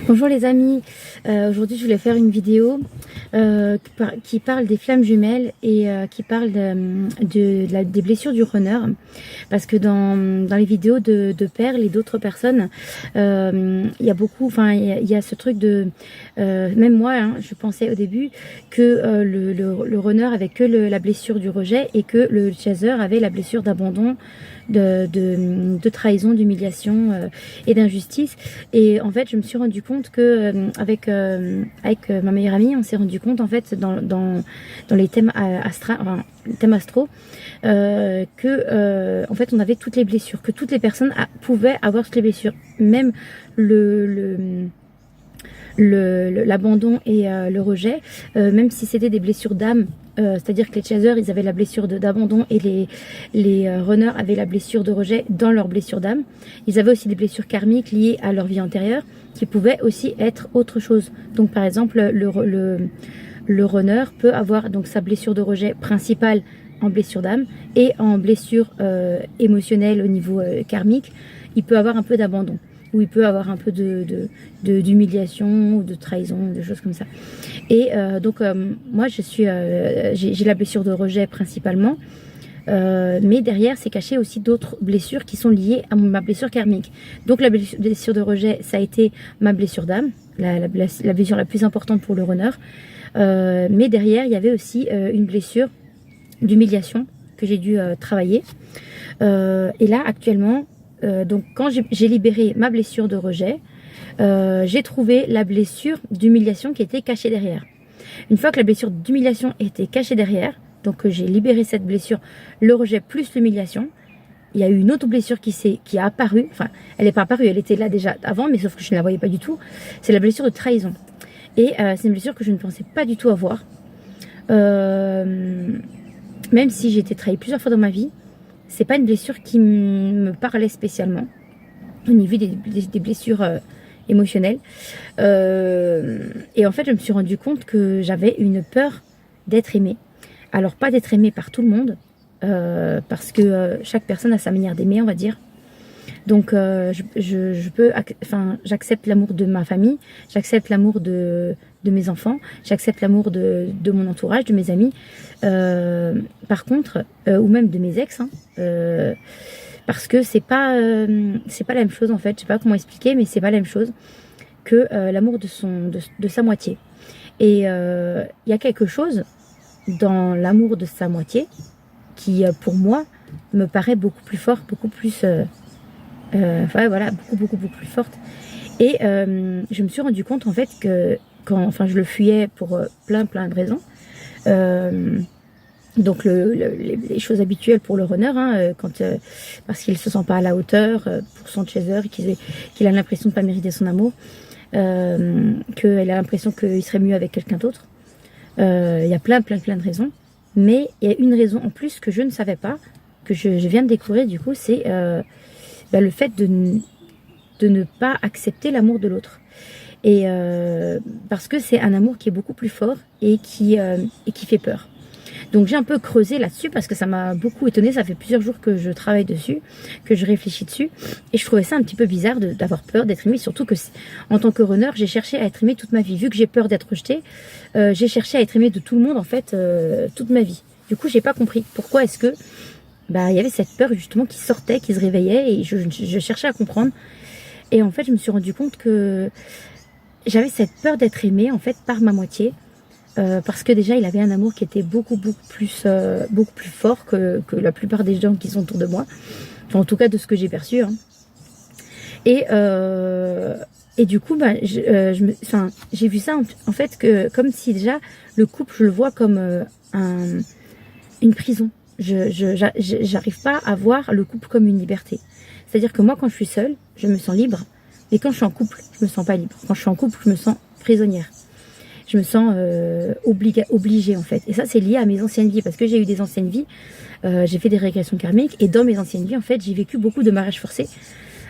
Bonjour les amis, aujourd'hui je voulais faire une vidéo qui parle des flammes jumelles et qui parle des blessures du runner, parce que dans les vidéos de Perle et d'autres personnes, il y a beaucoup, enfin il y a ce truc de, même moi hein, je pensais au début que le runner avait que la blessure du rejet et que le chaser avait la blessure d'abandon, de trahison, d'humiliation et d'injustice. Et en fait je me suis rendu compte que avec ma meilleure amie, on s'est rendu compte en fait dans les thèmes astro, que en fait on avait toutes les blessures, que toutes les personnes pouvaient avoir toutes les blessures, même l'abandon et le rejet, même si c'était des blessures d'âme, c'est-à-dire que les chasers ils avaient la blessure d'abandon et les runners avaient la blessure de rejet dans leur blessure d'âme. Ils avaient aussi des blessures karmiques liées à leur vie antérieure qui pouvaient aussi être autre chose. Donc par exemple le runner peut avoir donc sa blessure de rejet principale en blessure d'âme et en blessure émotionnelle au niveau karmique, il peut avoir un peu d'abandon, où il peut avoir un peu d'humiliation ou de trahison, de choses comme ça. Et donc moi j'ai la blessure de rejet principalement, mais derrière c'est caché aussi d'autres blessures qui sont liées à ma blessure karmique. Donc la blessure de rejet, ça a été ma blessure d'âme, la blessure la plus importante pour le runner, mais derrière il y avait aussi une blessure d'humiliation que j'ai dû travailler, et là actuellement, donc quand j'ai libéré ma blessure de rejet, j'ai trouvé la blessure d'humiliation qui était cachée derrière. Une fois que la blessure d'humiliation était cachée derrière, donc j'ai libéré cette blessure, le rejet plus l'humiliation, il y a eu une autre blessure qui a apparu, enfin elle n'est pas apparue, elle était là déjà avant, mais sauf que je ne la voyais pas du tout, c'est la blessure de trahison. Et c'est une blessure que je ne pensais pas du tout avoir, même si j'ai été trahie plusieurs fois dans ma vie. C'est pas une blessure qui me parlait spécialement au niveau des blessures émotionnelles. Et en fait, je me suis rendu compte que j'avais une peur d'être aimée. Alors, pas d'être aimée par tout le monde, parce que chaque personne a sa manière d'aimer, on va dire. Donc, j'accepte l'amour de ma famille, j'accepte l'amour de mes enfants, j'accepte l'amour de mon entourage, de mes amis, par contre, ou même de mes ex, hein, parce que c'est pas la même chose en fait. Je sais pas comment expliquer, mais c'est pas la même chose que l'amour de sa moitié. Et il y a quelque chose dans l'amour de sa moitié qui, pour moi, me paraît beaucoup plus fort, beaucoup plus voilà, beaucoup plus forte. Et je me suis rendu compte en fait que je le fuyais pour plein de raisons. Donc les choses habituelles pour le runner, hein, parce qu'il se sent pas à la hauteur pour son chaser, qu'il a l'impression de pas mériter son amour, qu'il a l'impression qu'il serait mieux avec quelqu'un d'autre. Il y a plein de raisons, mais il y a une raison en plus que je ne savais pas, que je viens de découvrir du coup, c'est le fait de ne pas accepter l'amour de l'autre. Et parce que c'est un amour qui est beaucoup plus fort et qui fait peur. Donc j'ai un peu creusé là-dessus parce que ça m'a beaucoup étonnée. Ça fait plusieurs jours que je travaille dessus, que je réfléchis dessus, et je trouvais ça un petit peu bizarre d'avoir peur d'être aimée. Surtout que en tant que runner, j'ai cherché à être aimée toute ma vie. Vu que j'ai peur d'être rejetée, j'ai cherché à être aimée de tout le monde en fait toute ma vie. Du coup, j'ai pas compris pourquoi est-ce que il y avait cette peur justement qui sortait, qui se réveillait, et je cherchais à comprendre. Et en fait, je me suis rendu compte que j'avais cette peur d'être aimée en fait par ma moitié. Parce que déjà il avait un amour qui était beaucoup plus fort que la plupart des gens qui sont autour de moi, enfin, en tout cas de ce que j'ai perçu, hein. Et du coup j'ai vu ça en fait que comme si déjà le couple je le vois comme une prison. J'arrive pas à voir le couple comme une liberté. C'est-à-dire que moi quand je suis seule je me sens libre, mais quand je suis en couple je me sens pas libre. Quand je suis en couple je me sens prisonnière. Je me sens obligée en fait. Et ça c'est lié à mes anciennes vies, parce que j'ai eu des anciennes vies, j'ai fait des régressions karmiques, et dans mes anciennes vies en fait j'ai vécu beaucoup de mariages forcés,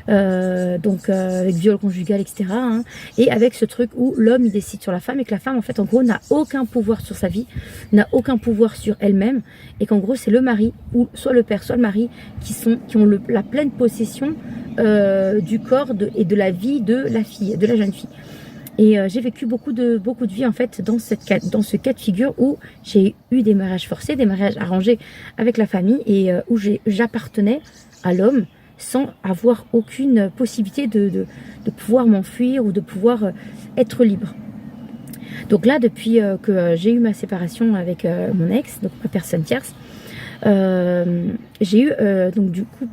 donc avec viol conjugal, etc. Hein, et avec ce truc où l'homme il décide sur la femme et que la femme en fait en gros n'a aucun pouvoir sur sa vie, n'a aucun pouvoir sur elle-même, et qu'en gros c'est le mari ou soit le père soit le mari qui ont la pleine possession du corps et de la vie de la fille, de la jeune fille. Et j'ai vécu beaucoup de vie en fait dans ce cas de figure où j'ai eu des mariages forcés, des mariages arrangés avec la famille et où j'appartenais à l'homme sans avoir aucune possibilité de pouvoir m'enfuir ou de pouvoir être libre. Donc là, depuis que j'ai eu ma séparation avec mon ex, donc ma personne tierce, j'ai eu donc du coup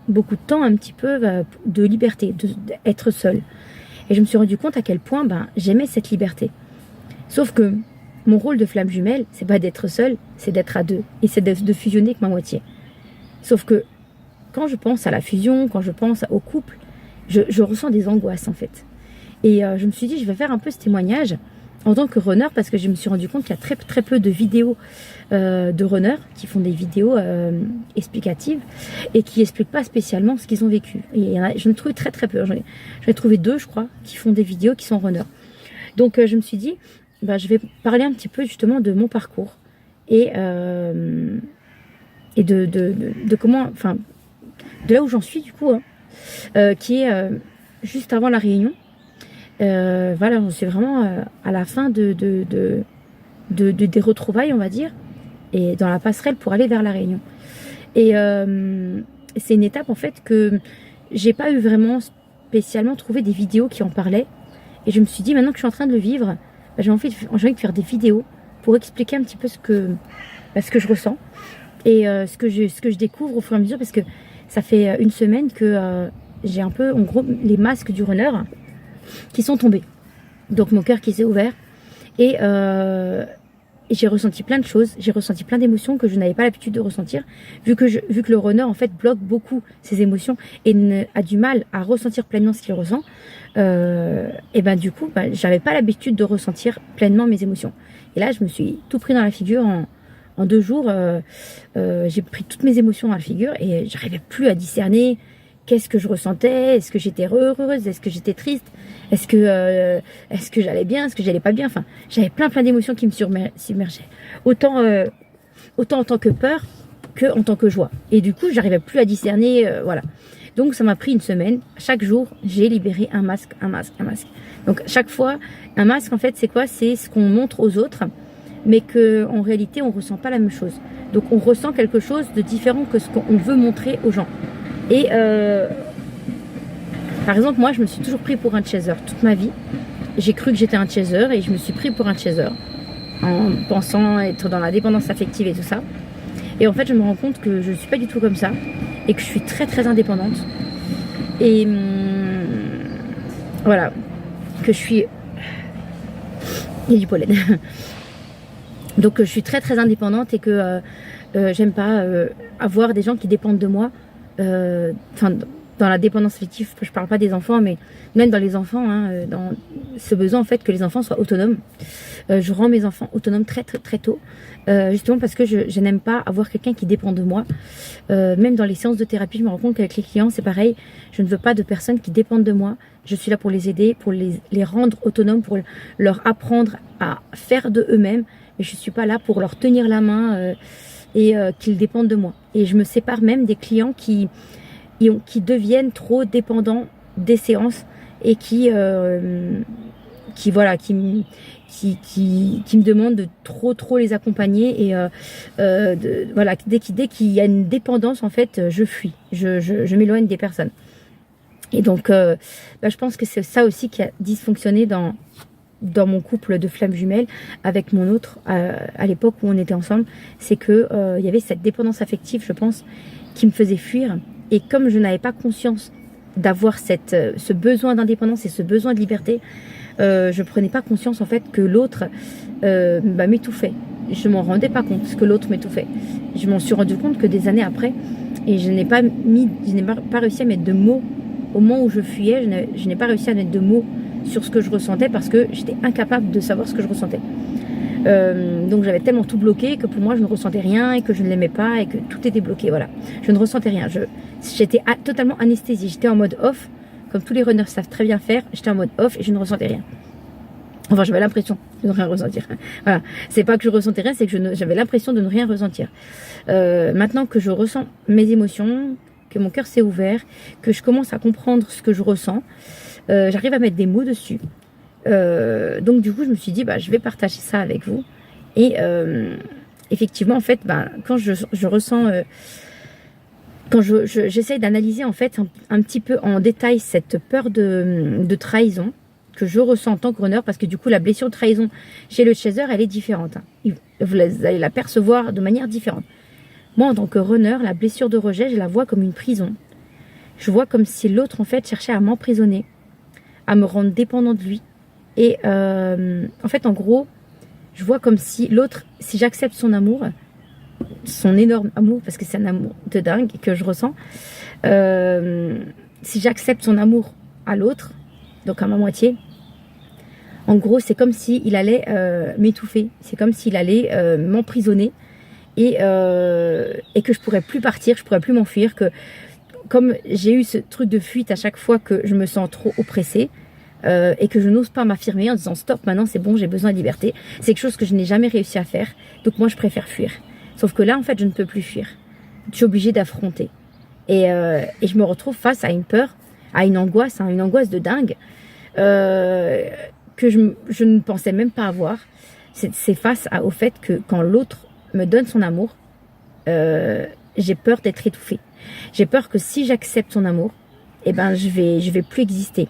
beaucoup de temps un petit peu de liberté, d'être seule. Et je me suis rendu compte à quel point j'aimais cette liberté. Sauf que mon rôle de flamme jumelle, c'est pas d'être seule, c'est d'être à deux. Et c'est de fusionner avec ma moitié. Sauf que quand je pense à la fusion, quand je pense au couple, je ressens des angoisses en fait. Et je me suis dit, je vais faire un peu ce témoignage en tant que runner parce que je me suis rendu compte qu'il y a très, très peu de vidéos de runners qui font des vidéos explicatives et qui expliquent pas spécialement ce qu'ils ont vécu. Et j'en ai trouvé très très peu. J'en ai trouvé 2 je crois qui font des vidéos qui sont runners. Donc je me suis dit, je vais parler un petit peu justement de mon parcours et de comment, enfin de là où j'en suis du coup, hein, qui est juste avant la Réunion. Voilà, c'est vraiment à la fin des retrouvailles, on va dire, et dans la passerelle pour aller vers la Réunion. Et c'est une étape en fait que j'ai pas eu vraiment spécialement trouvé des vidéos qui en parlaient. Et je me suis dit, maintenant que je suis en train de le vivre, j'ai envie de faire des vidéos pour expliquer un petit peu ce que je ressens et ce que je découvre au fur et à mesure, parce que ça fait une semaine que j'ai un peu, en gros, les masques du runner qui sont tombés. Donc mon cœur qui s'est ouvert et j'ai ressenti plein de choses, j'ai ressenti plein d'émotions que je n'avais pas l'habitude de ressentir, vu que le runner en fait bloque beaucoup ses émotions et a du mal à ressentir pleinement ce qu'il ressent. Et du coup, j'avais pas l'habitude de ressentir pleinement mes émotions. Et là, je me suis tout pris dans la figure en 2 jours. J'ai pris toutes mes émotions dans la figure et j'arrivais plus à discerner qu'est-ce que je ressentais, est-ce que j'étais heureuse, est-ce que j'étais triste, est-ce que j'allais bien, est-ce que j'allais pas bien. Enfin, j'avais plein d'émotions qui me submergeaient. Autant en tant que peur que en tant que joie. Et du coup, j'arrivais plus à discerner, voilà. Donc ça m'a pris une semaine. Chaque jour, j'ai libéré un masque. Donc chaque fois, un masque en fait, c'est quoi? C'est ce qu'on montre aux autres, mais que en réalité, on ressent pas la même chose. Donc on ressent quelque chose de différent que ce qu'on veut montrer aux gens. Et par exemple, moi, je me suis toujours pris pour un chaser toute ma vie. J'ai cru que j'étais un chaser et je me suis pris pour un chaser en pensant être dans la dépendance affective et tout ça. Et en fait, je me rends compte que je ne suis pas du tout comme ça et que je suis très très indépendante. Et voilà, que je suis... Il y a du pollen. Donc je suis très très indépendante et que j'aime pas avoir des gens qui dépendent de moi. Dans la dépendance affective, je parle pas des enfants, mais même dans les enfants, hein, dans ce besoin en fait que les enfants soient autonomes. Je rends mes enfants autonomes très très très tôt, justement parce que je n'aime pas avoir quelqu'un qui dépend de moi. Même dans les séances de thérapie, je me rends compte qu'avec les clients, c'est pareil. Je ne veux pas de personnes qui dépendent de moi. Je suis là pour les aider, pour les rendre autonomes, pour leur apprendre à faire de eux-mêmes. Mais je suis pas là pour leur tenir la main et qu'ils dépendent de moi. Et je me sépare même des clients qui deviennent trop dépendants des séances et qui me demandent de trop les accompagner et voilà, dès qu'il y a une dépendance en fait, je fuis, je m'éloigne des personnes. Et donc je pense que c'est ça aussi qui a dysfonctionné dans mon couple de flammes jumelles avec mon autre à l'époque où on était ensemble. C'est que il y avait cette dépendance affective, je pense, qui me faisait fuir. Et comme je n'avais pas conscience d'avoir ce besoin d'indépendance et ce besoin de liberté, je prenais pas conscience en fait que l'autre m'étouffait. Je m'en rendais pas compte que l'autre m'étouffait. Je m'en suis rendu compte que des années après, et je n'ai pas réussi à mettre de mots au moment où je fuyais. Je n'ai pas réussi à mettre de mots sur ce que je ressentais parce que j'étais incapable de savoir ce que je ressentais. Donc j'avais tellement tout bloqué que pour moi je ne ressentais rien et que je ne l'aimais pas et que tout était bloqué. Voilà, je ne ressentais rien. J'étais totalement anesthésiée, j'étais en mode off, comme tous les runners savent très bien faire, j'étais en mode off et je ne ressentais rien. Enfin, j'avais l'impression de ne rien ressentir. Voilà, c'est pas que je ressentais rien, c'est que j'avais l'impression de ne rien ressentir. Maintenant que je ressens mes émotions, que mon cœur s'est ouvert, que je commence à comprendre ce que je ressens, j'arrive à mettre des mots dessus. Donc du coup, je me suis dit, je vais partager ça avec vous. Et effectivement, en fait, quand je ressens... quand j'essaye d'analyser en fait un petit peu en détail cette peur de trahison que je ressens en tant que runner, parce que du coup la blessure de trahison chez le chaser elle est différente. Vous allez la percevoir de manière différente. Moi en tant que runner, la blessure de rejet, je la vois comme une prison. Je vois comme si l'autre en fait cherchait à m'emprisonner, à me rendre dépendant de lui. Et en fait en gros, je vois comme si l'autre, si j'accepte son amour, son énorme amour, parce que c'est un amour de dingue que je ressens, si j'accepte son amour à l'autre, donc à ma moitié, en gros c'est comme s'il allait m'étouffer, c'est comme s'il allait m'emprisonner et que je pourrais plus partir, je pourrais plus m'enfuir, que comme j'ai eu ce truc de fuite à chaque fois que je me sens trop oppressée et que je n'ose pas m'affirmer en disant stop, maintenant c'est bon, j'ai besoin de liberté, c'est quelque chose que je n'ai jamais réussi à faire, donc moi je préfère fuir. Sauf que là, en fait, je ne peux plus fuir. Je suis obligée d'affronter. Et je me retrouve face à une peur, à une angoisse de dingue, que je ne pensais même pas avoir. C'est face au fait que quand l'autre me donne son amour, j'ai peur d'être étouffée. J'ai peur que si j'accepte son amour, je vais plus exister.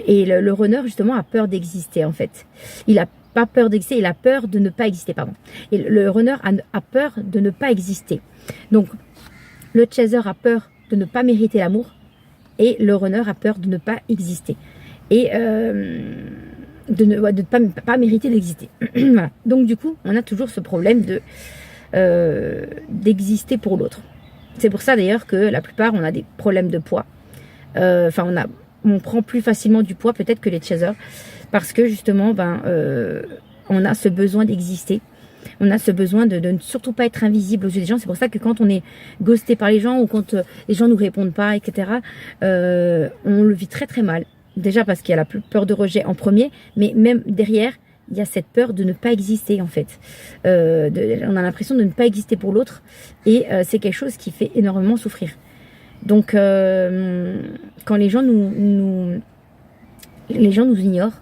Et le runner, justement, a peur d'exister, en fait. Il a pas peur d'exister, il a peur de ne pas exister, pardon. Et le runner a peur de ne pas exister. Donc, le chaser a peur de ne pas mériter l'amour et le runner a peur de ne pas exister. Et de ne pas mériter d'exister. Voilà. Donc, du coup, on a toujours ce problème d'exister pour l'autre. C'est pour ça, d'ailleurs, que la plupart, on a des problèmes de poids. On prend plus facilement du poids, peut-être, que les chasers. Parce que justement, on a ce besoin d'exister. On a ce besoin de ne surtout pas être invisible aux yeux des gens. C'est pour ça que quand on est ghosté par les gens ou quand les gens ne nous répondent pas, etc., on le vit très très mal. Déjà parce qu'il y a la peur de rejet en premier, mais même derrière, il y a cette peur de ne pas exister en fait. On a l'impression de ne pas exister pour l'autre et c'est quelque chose qui fait énormément souffrir. Donc, quand les gens nous ignorent,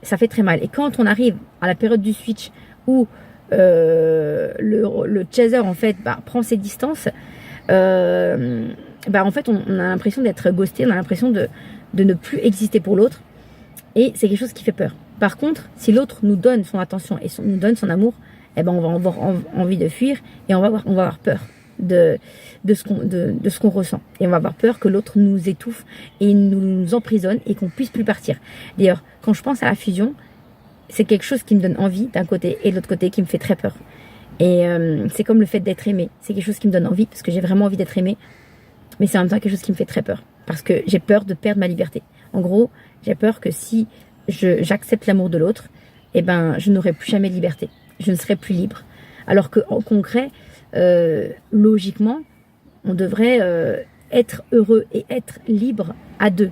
ça fait très mal. Et quand on arrive à la période du switch où le chaser en fait prend ses distances, en fait on a l'impression d'être ghosté, on a l'impression de ne plus exister pour l'autre et c'est quelque chose qui fait peur. Par contre, si l'autre nous donne son attention et nous donne son amour, on va avoir envie de fuir et on va avoir peur de ce qu'on ressent. Et on va avoir peur que l'autre nous étouffe et nous emprisonne et qu'on puisse plus partir. D'ailleurs, quand je pense à la fusion, c'est quelque chose qui me donne envie d'un côté et de l'autre côté qui me fait très peur. Et c'est comme le fait d'être aimé. C'est quelque chose qui me donne envie parce que j'ai vraiment envie d'être aimé. Mais c'est en même temps quelque chose qui me fait très peur. Parce que j'ai peur de perdre ma liberté. En gros, j'ai peur que si j'accepte l'amour de l'autre, je n'aurai plus jamais de liberté. Je ne serai plus libre. Alors qu'en concret, logiquement, on devrait être heureux et être libre à deux.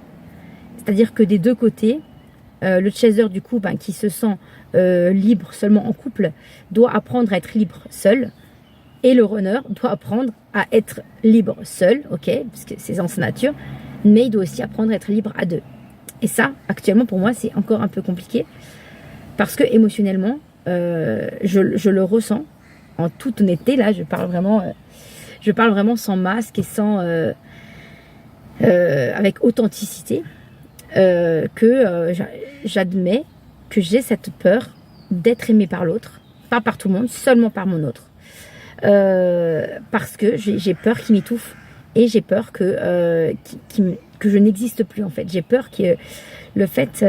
C'est-à-dire que des deux côtés, le chaser du coup qui se sent libre seulement en couple doit apprendre à être libre seul et le runner doit apprendre à être libre seul, ok, parce que c'est dans sa nature, mais il doit aussi apprendre à être libre à deux. Et ça, actuellement pour moi, c'est encore un peu compliqué parce que émotionnellement, je le ressens en toute honnêteté. Là, je parle vraiment sans masque et sans avec authenticité. Que j'admets que j'ai cette peur d'être aimée par l'autre, pas par tout le monde, seulement par mon autre, parce que j'ai peur qu'il m'étouffe et j'ai peur que je n'existe plus en fait. J'ai peur que le fait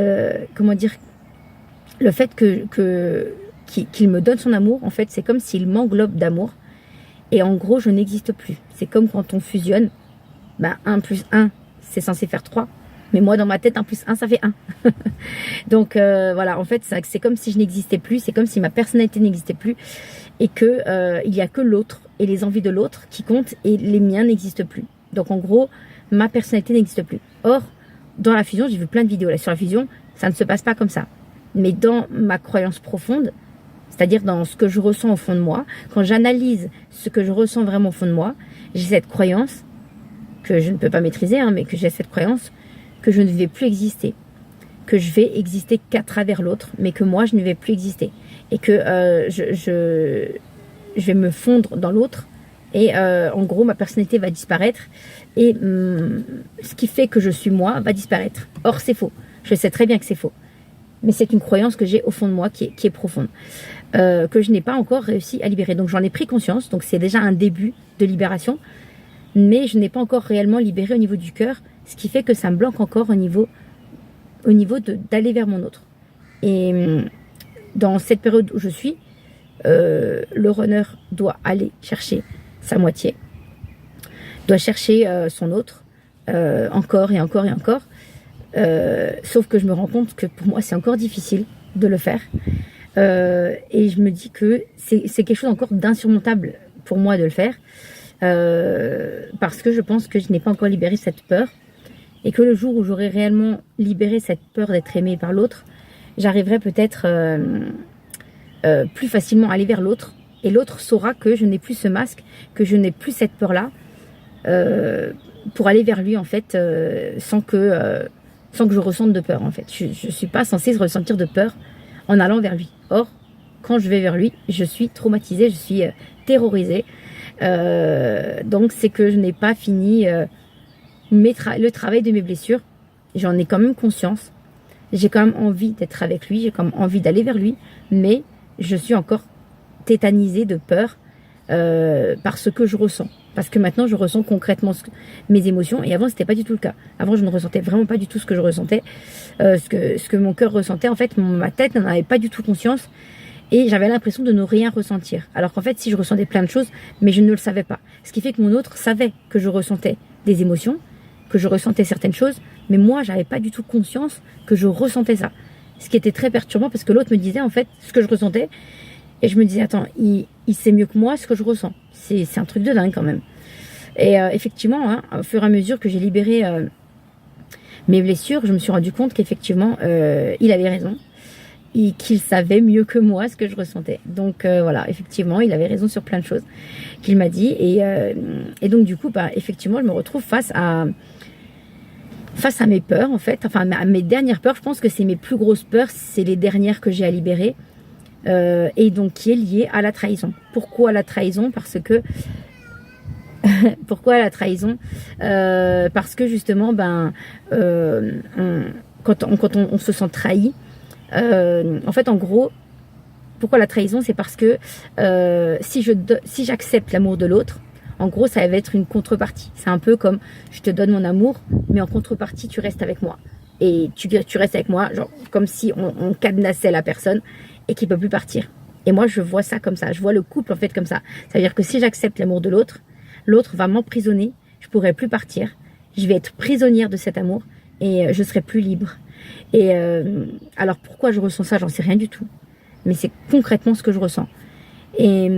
qu'il me donne son amour, en fait, c'est comme s'il m'englobe d'amour et en gros je n'existe plus. C'est comme quand on fusionne, 1 plus 1 c'est censé faire 3. Mais moi, dans ma tête, 1 plus 1, ça fait 1. Donc, voilà, en fait, c'est comme si je n'existais plus. C'est comme si ma personnalité n'existait plus. Et que il n'y a que l'autre et les envies de l'autre qui comptent et les miens n'existent plus. Donc en gros, ma personnalité n'existe plus. Or, dans la fusion, j'ai vu plein de vidéos là sur la fusion, ça ne se passe pas comme ça. Mais dans ma croyance profonde, c'est-à-dire dans ce que je ressens au fond de moi, quand j'analyse ce que je ressens vraiment au fond de moi, j'ai cette croyance que je ne peux pas maîtriser, mais que j'ai cette croyance que je ne vais plus exister, que je vais exister qu'à travers l'autre, mais que moi je ne vais plus exister et que je vais me fondre dans l'autre et en gros ma personnalité va disparaître et ce qui fait que je suis moi va disparaître. Or c'est faux, je sais très bien que c'est faux, mais c'est une croyance que j'ai au fond de moi qui est profonde, que je n'ai pas encore réussi à libérer. Donc j'en ai pris conscience, donc c'est déjà un début de libération, mais je n'ai pas encore réellement libéré au niveau du cœur, ce qui fait que ça me bloque encore au niveau d'aller vers mon autre. Et dans cette période où je suis, le runner doit aller chercher sa moitié, doit chercher son autre, encore et encore et encore. Sauf que je me rends compte que pour moi c'est encore difficile de le faire, et je me dis que c'est quelque chose encore d'insurmontable pour moi de le faire, parce que je pense que je n'ai pas encore libéré cette peur, et que le jour où j'aurai réellement libéré cette peur d'être aimée par l'autre, j'arriverai peut-être plus facilement à aller vers l'autre, et l'autre saura que je n'ai plus ce masque, que je n'ai plus cette peur-là, pour aller vers lui en fait, sans que je ressente de peur en fait. Je suis pas censée ressentir de peur en allant vers lui. Or, quand je vais vers lui, je suis traumatisée, je suis terrorisée. Donc c'est que je n'ai pas fini le travail de mes blessures. J'en ai quand même conscience. J'ai quand même envie d'être avec lui, j'ai quand même envie d'aller vers lui, mais je suis encore tétanisée de peur par ce que je ressens. Parce que maintenant, je ressens concrètement mes émotions. Et avant, c'était pas du tout le cas. Avant, je ne ressentais vraiment pas du tout ce que je ressentais. Ce que mon cœur ressentait. En fait, ma tête n'en avait pas du tout conscience. Et j'avais l'impression de ne rien ressentir. Alors qu'en fait, si je ressentais plein de choses, mais je ne le savais pas. Ce qui fait que mon autre savait que je ressentais des émotions, que je ressentais certaines choses. Mais moi, j'avais pas du tout conscience que je ressentais ça. Ce qui était très perturbant parce que l'autre me disait en fait ce que je ressentais. Et je me disais, attends, il sait mieux que moi ce que je ressens. C'est un truc de dingue quand même. Et effectivement, au fur et à mesure que j'ai libéré mes blessures, je me suis rendu compte qu'effectivement, il avait raison. Et qu'il savait mieux que moi ce que je ressentais. Donc voilà, effectivement, il avait raison sur plein de choses qu'il m'a dit. Et donc du coup, effectivement, je me retrouve face à mes peurs en fait. Enfin, à mes dernières peurs, je pense que c'est mes plus grosses peurs. C'est les dernières que j'ai à libérer. Et donc qui est lié à la trahison. Pourquoi la trahison? Parce que pourquoi la trahison? Parce que justement, quand on se sent trahi, en fait, en gros, pourquoi la trahison? C'est parce que si j'accepte l'amour de l'autre, en gros, ça va être une contrepartie. C'est un peu comme je te donne mon amour, mais en contrepartie, tu restes avec moi. Et tu restes avec moi, genre comme si on cadenassait la personne et qu'il ne peut plus partir. Et moi, je vois ça comme ça. Je vois le couple en fait comme ça. Ça veut dire que si j'accepte l'amour de l'autre, l'autre va m'emprisonner. Je ne pourrai plus partir. Je vais être prisonnière de cet amour et je serai plus libre. Et alors pourquoi je ressens ça, j'en sais rien du tout. Mais c'est concrètement ce que je ressens. Et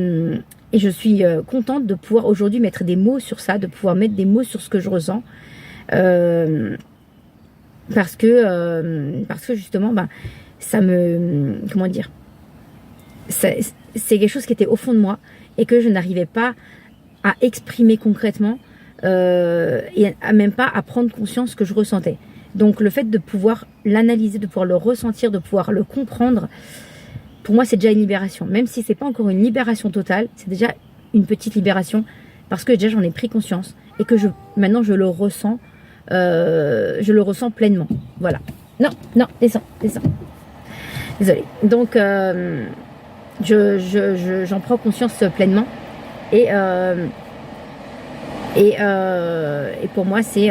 je suis contente de pouvoir aujourd'hui mettre des mots sur ça, de pouvoir mettre des mots sur ce que je ressens. Parce que justement, ça me... Comment dire, c'est quelque chose qui était au fond de moi et que je n'arrivais pas à exprimer concrètement et même pas à prendre conscience que je ressentais. Donc le fait de pouvoir l'analyser, de pouvoir le ressentir, de pouvoir le comprendre, pour moi c'est déjà une libération. Même si c'est pas encore une libération totale, c'est déjà une petite libération parce que déjà j'en ai pris conscience et que maintenant je le ressens pleinement. Voilà. Non, descends. Désolée. Donc j'en prends conscience pleinement et pour moi c'est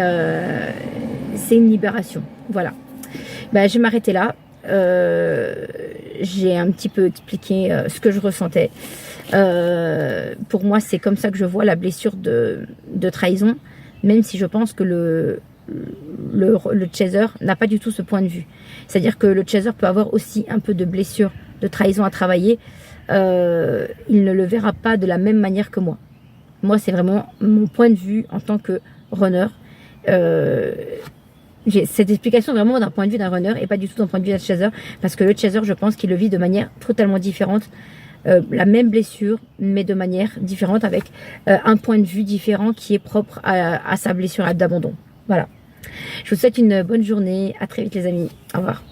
une libération. Voilà. Je vais m'arrêter là. J'ai un petit peu expliqué ce que je ressentais. Pour moi, c'est comme ça que je vois la blessure de trahison, même si je pense que le chaser n'a pas du tout ce point de vue. C'est-à-dire que le chaser peut avoir aussi un peu de blessure, de trahison à travailler. Il ne le verra pas de la même manière que moi. Moi, c'est vraiment mon point de vue en tant que runner. J'ai cette explication vraiment d'un point de vue d'un runner et pas du tout d'un point de vue d'un chaser, parce que le chaser, je pense qu'il le vit de manière totalement différente. La même blessure, mais de manière différente, avec un point de vue différent qui est propre à sa blessure d'abandon. Voilà. Je vous souhaite une bonne journée. À très vite les amis. Au revoir.